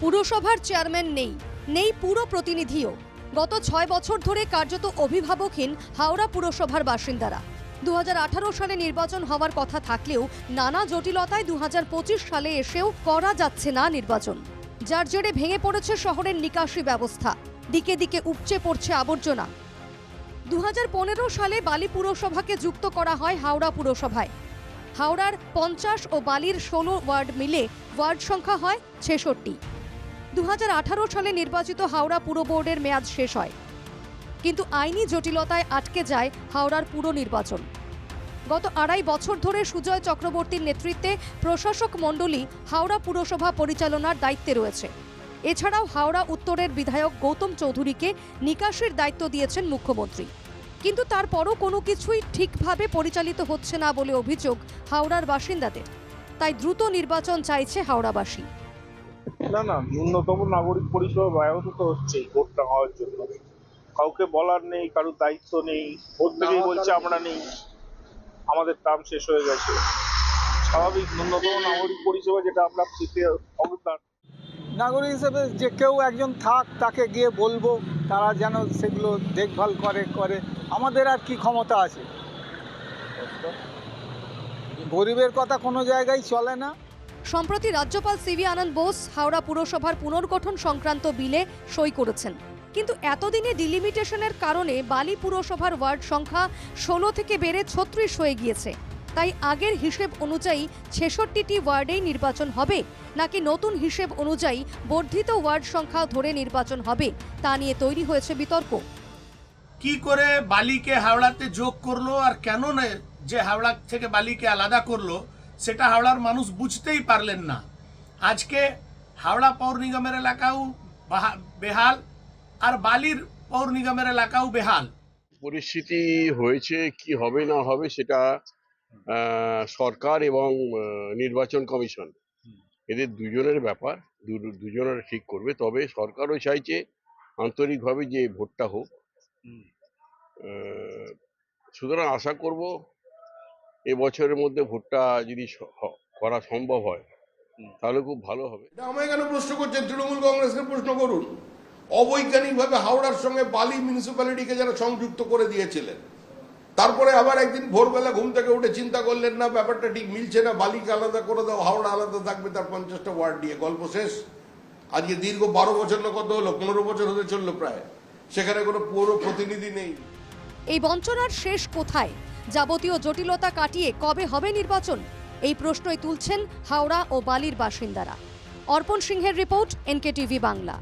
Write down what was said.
পুরসভার চেয়ারম্যান নেই পুরো প্রতিনিধিও। গত 6 বছর ধরে কার্যত অভিভাবকহীন হাওড়া পুরসভার বাসিন্দারা। 2018 সালে নির্বাচন হওয়ার কথা থাকলেও নানা জটিলতায় 2025 সালে এসেও করা যাচ্ছে না নির্বাচন, যার জেরে ভেঙে পড়েছে শহরের নিকাশি ব্যবস্থা। দিকে দিকে উপচে পড়ছে আবর্জনা। 2015 সালে বালি পুরসভাকে যুক্ত করা হয় হাওড়া পুরসভায়। হাওড়ার 50 ও বালির 16 ওয়ার্ড মিলে ওয়ার্ড সংখ্যা হয় 66। 2018 সালে নির্বাচিত হাওড়া পুর বোর্ডের মেয়াদ শেষ হয়, কিন্তু আইনি জটিলতায় আটকে যায় হাওড়ার পুর নির্বাচন। গত 2.5 বছর ধরে সুজয় চক্রবর্তীর নেতৃত্বে প্রশাসক মণ্ডলী হাওড়া পুরসভা পরিচালনার দায়িত্বে রয়েছে। এছাড়াও হাওড়া উত্তরের বিধায়ক গৌতম চৌধুরীকে নিকাশির দায়িত্ব দিয়েছেন মুখ্যমন্ত্রী, কিন্তু তারপরও কোনো কিছুই ঠিকভাবে পরিচালিত হচ্ছে না বলে অভিযোগ হাওড়ার বাসিন্দাদের। তাই দ্রুত নির্বাচন চাইছে হাওড়াবাসী। না ন্যূনতম নাগরিক পরিষেবা ব্যাহত তো হচ্ছে ভোটটা হওয়ার জন্য। কাউকে বলার নেই, কারোর দায়িত্ব নেই। ভোট থেকেই বলছে আমরা নেই, আমাদের টার্ম শেষ হয়ে গেছে। স্বাভাবিক ন্যূনতম নাগরিক পরিষেবা যেটা আমরা পেতে অবদান। নাগরিক হিসেবে যে কেউ একজন থাক, তাকে গিয়ে বলবো, তারা যেন সেগুলো দেখভাল করে। আমাদের আর কি ক্ষমতা আছে? গরিবের কথা কোনো জায়গায় চলে না। সম্প্রতি রাজ্যপাল সিভি আনন্দ বোস হাওড়া পুরসভার পুনর্গঠন সংক্রান্ত বিলে সই করেছেন, কিন্তু এতদিনে ডিলিমিটেশনের কারণে বালি পুরসভার ওয়ার্ড সংখ্যা 16 থেকে বেড়ে 36 হয়ে গিয়েছে। তাই আগের হিসেব অনুযায়ী 66টি ওয়ার্ডেই নির্বাচন হবে, নাকি নতুন হিসেব অনুযায়ী বর্ধিত ওয়ার্ড সংখ্যা ধরে নির্বাচন হবে, তা নিয়ে তৈরি হয়েছে বিতর্ক। কি করে বালিকে হাওড়াতে যোগ করলো আর কেন না যে হাওড়া থেকে বালিকে আলাদা করলো সেটা হাওড়ার মানুষ বুঝতেই পারলেন না। আজকে হাওড়া পৌর নিগমের এলাকাও বেহাল আর বালির পৌর নিগমের এলাকাও বেহাল। পরিস্থিতি হয়েছে, কি হবে না হবে সেটা সরকার এবং নির্বাচন কমিশন এদের দুজনের ব্যাপার, দুজনের ঠিক করবে। তবে সরকারও চাইছে আন্তরিকভাবে যে ভোটটা হোক। সুতরাং আশা করব এবছরের মধ্যে ভোটটা যদি করা সম্ভব হয় তাহলে খুব ভালো হবে। আমায় কেন প্রশ্ন করছেন? তৃণমূল কংগ্রেসকে প্রশ্ন করুন। অবৈজ্ঞানিকভাবে হাওড়ার সঙ্গে বালি মিউনিসিপ্যালিটিকে যারা সংযুক্ত করে দিয়েছিলেন, তারপরে আবার একদিন ভোরবেলা ঘুম থেকে উঠে চিন্তা করলেন না ব্যাপারটা ঠিক মিলছে না, বালিকে আলাদা করে দাও, হাওড়া আলাদা থাকবে তার 50টা ওয়ার্ড নিয়ে, গল্প শেষ। আজকে দীর্ঘ 12 বছর না কত হলো, 15 বছর হতে চললো প্রায়, সেখানে কোনো পৌর প্রতিনিধি নেই। এই বঞ্চনার শেষ কোথায়? যাবতীয় জটিলতা কাটিয়ে কবে হবে নির্বাচন? এই প্রশ্নই তুলছেন হাওড়া ও বালির বাসিন্দারা। অর্পণ সিংহের রিপোর্ট, NKTV বাংলা।